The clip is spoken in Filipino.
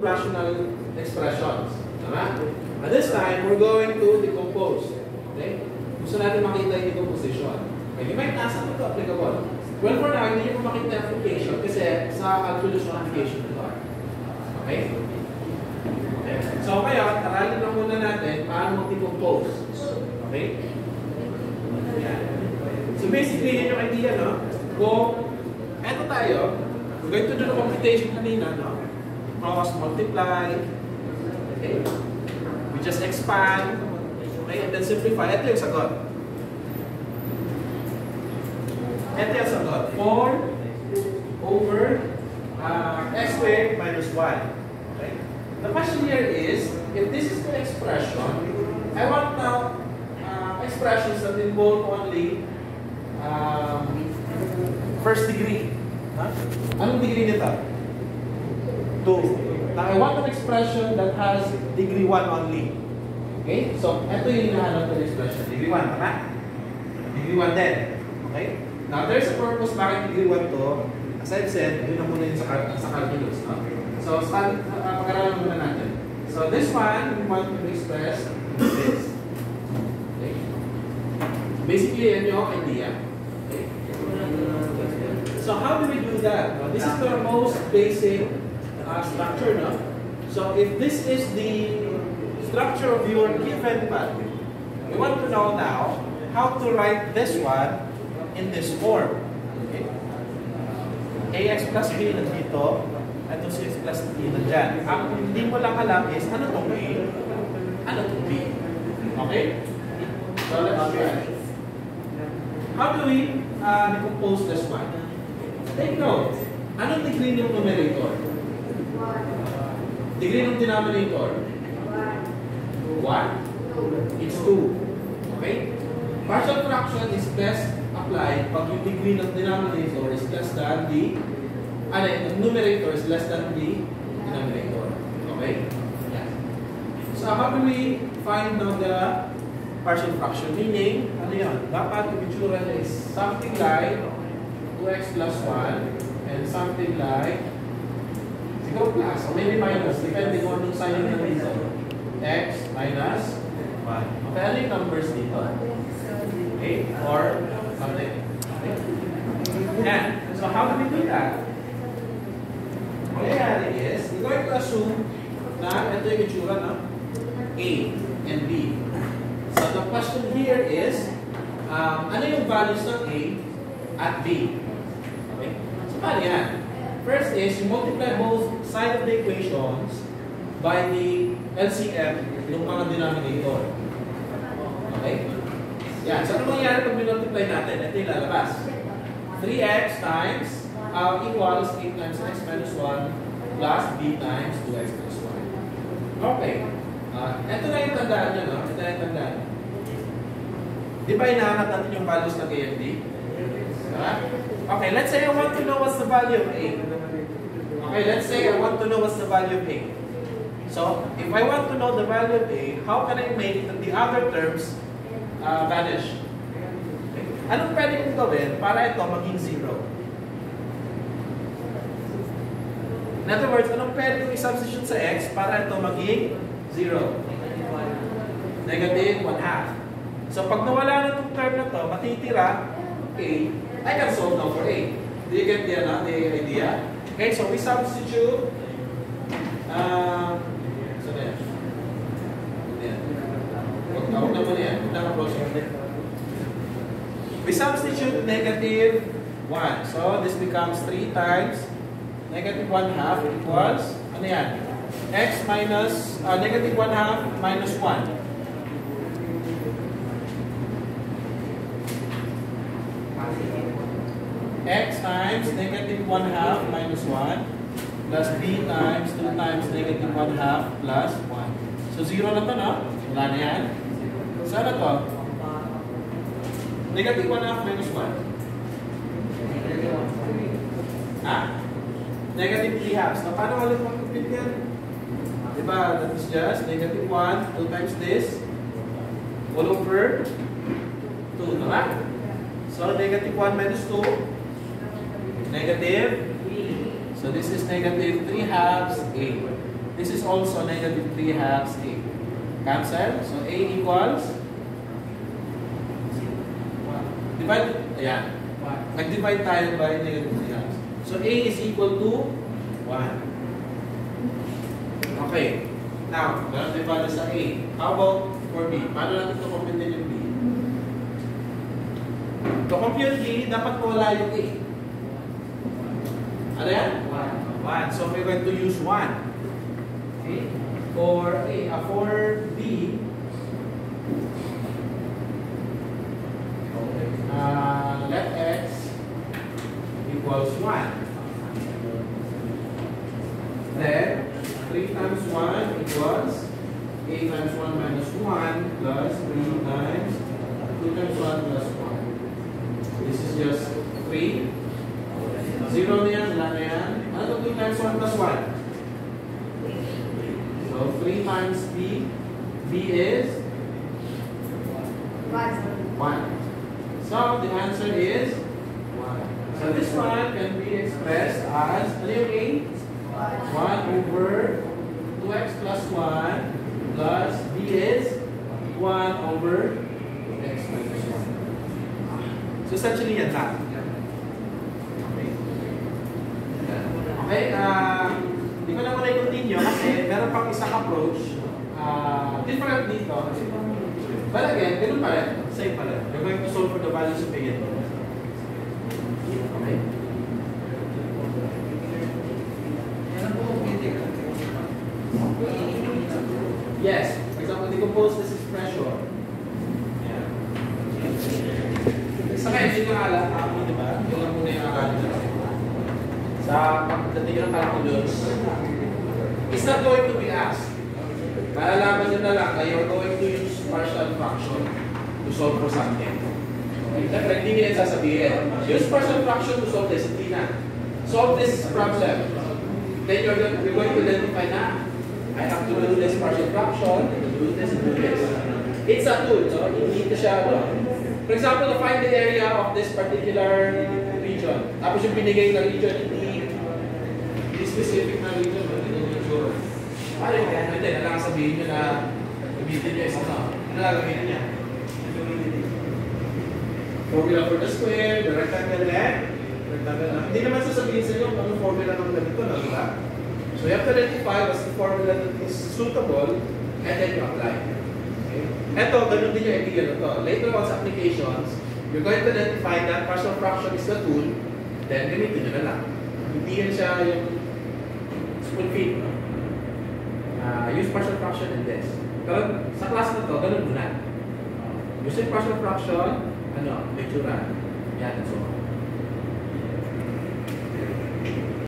rational expressions. Tama? At this time, we're going to decompose. Okay? Gusto natin makita yung decomposition. Okay, you might ask, ano ito applicable? Well, for now, hindi nyo makita yung application kasi sa calculus ng application ito. Okay? Okay. So, kaya, aralin lang muna natin paano mag-decompose. Okay? Yan. So, basically, yun yung idea, no? Kung, eto tayo, we're going to do the computation kanina, no? Cross, multiply, okay? We just expand, okay? And then simplify. Ito yung sagot. Ito yung sagot. 4 over x squared minus 1. Okay? The question here is, if this is the expression, I want now expressions that involve only first degree. Huh? Anong degree nito? 2. Now, I want an expression that has degree 1 only. Okay? So, ito yung hinahanap ng expression. Degree 1, tama? Degree 1 din. Okay? Now, there's a purpose bakit degree 1 to. As I've said, yun na muna yun sa calculus. No? So, pag-aralan muna natin. So, this one, we want to express this. Okay? Basically, yan yung idea. Okay? So, how do we do that? Well, this is the most basic structure, no? So if this is the structure of your given value, we want to know now how to write this one in this form. Okay? Ax plus b nandito, at 2cx plus b nandyan. Ang hindi mo lang alam is ano itong a, ano itong b. Okay? So let's try. How do we decompose this one? Take note. Anong degree ng numerator? Degree ng denominator? 1. It's 2. Okay? Partial fraction is best applied pag yung degree ng denominator is less than the numerator is less than the denominator. Okay? Yeah. So how do we find now the partial fraction? Meaning, ano yan? Dapat yung itsura niya is something like 2x plus 1 and something like siguro plus or maybe minus, depending on yung sign ng reason. X minus 1. Okay, ano yung numbers dito? 8 or something. Okay. And, so how do we do that? What nangyayari is, we're going to assume na ito yung itsura na A and B. So the question here is, ano yung values ng A at B? Okay? So paano yan? First is, you multiply both sides of the equations by the LCM ng mga denominator. Okay? Yan. So, ano mangyayari pag multiply natin? Ito yung lalabas. 3x times equals 8 times x minus 1 plus b times 2x plus 1. Okay. Ito na yung tandaan nyo, no? Ito na yung tandaan. Di ba hinahanap natin yung values ng A and B? Okay, let's say I want to know what's the value of A. Okay, let's say I want to know what's the value of A. So, if I want to know the value of A, how can I make the other terms vanish? Okay. Anong pwede kong gawin para ito maging 0? In other words, anong pwede kong i-substitute sa x para ito maging 0? Negative 1/2. So, pag nawala na itong term na ito, matitira A, I can solve now for A. Do you get the idea? Okay, so we substitute so there. Huwag na muna yan. Huwag na approach. We substitute negative 1. So this becomes 3 times negative 1/2 equals, ano yan? X minus, negative 1/2 minus 1. X times negative 1/2 minus 1 plus b times 2 times negative 1/2 plus 1. So 0 na to, no? Wala na yan. So ano to? Negative 1/2 minus 1. Negative 3/2. So paano ulit mag-compute yan? Diba? That is just negative 1, 2 times this, all over 2, diba? So negative 1 minus 2, negative. So this is negative 3/2 A. is also negative 3 halves A. Cancel. So A equals divide. Ayan. Nag-divide tayo by negative 3 halves. So A is equal to 1. Okay. Now, meron tayo value sa A. How about for B? Paano natin ito compute din yung B? To compute B, dapat wala yung A. Ano yan? 1. So we're going to use 1. Okay? For A, for B, let X equals 1. Then, 3 times 1 equals A times 1 minus 1 plus 3 times 2 times 1 plus 1. This is just 3. 0 na yan, wala na yan. Ano 2 times 1 plus 1? So 3 times B. B is 1. So the answer is 1. So this one can be expressed as, ano yung A? 1 over 2x plus 1 plus B is 1 over x minus 1. So essentially yan lang. Okay, hindi ko na muna i-continue kasi meron pang isang approach. Different dito. But again, ganun pa rin. Same pa rin. We're going to solve for the values of A and B. Okay? Yes. For example, decompose this expression. Yeah. Sa kaya, hindi ka alam. Di ba? Yun lang muna yung alam natin. Sa pagdating ng calculus, it's not going to be asked. Malalaman nyo na lang na you're going to use partial fraction to solve for something. Siyempre, hindi nila sasabihin. Use partial fraction to solve this. Hindi na. Solve this problem. Then you're going to identify na. I have to do this partial fraction, and do this, and do this. It's a tool, so hindi ko siya, for example, find the area of this particular region. Tapos yung binigay na region, hindi specific na region, hindi nyo sure. Ano yung kaya? Hindi, nalang sabihin nyo na gamitin nyo is ano. Ano na gamitin niya? Formula for the square, the rectangle and rectangle. Hindi naman sasabihin sa inyo kung anong formula ng ganito, no? Diba? So you have to identify what's the formula that is suitable and then you apply. Okay? Ito, ganun din yung idea na to. Later on sa applications, you're going to identify that partial fraction is the tool, then gamitin nyo na lang. Hindi yan siya yung spoon feed. Use partial fraction and this. Pero sa class na to, ganun muna. Using partial fraction, ano, lecture yan and so on.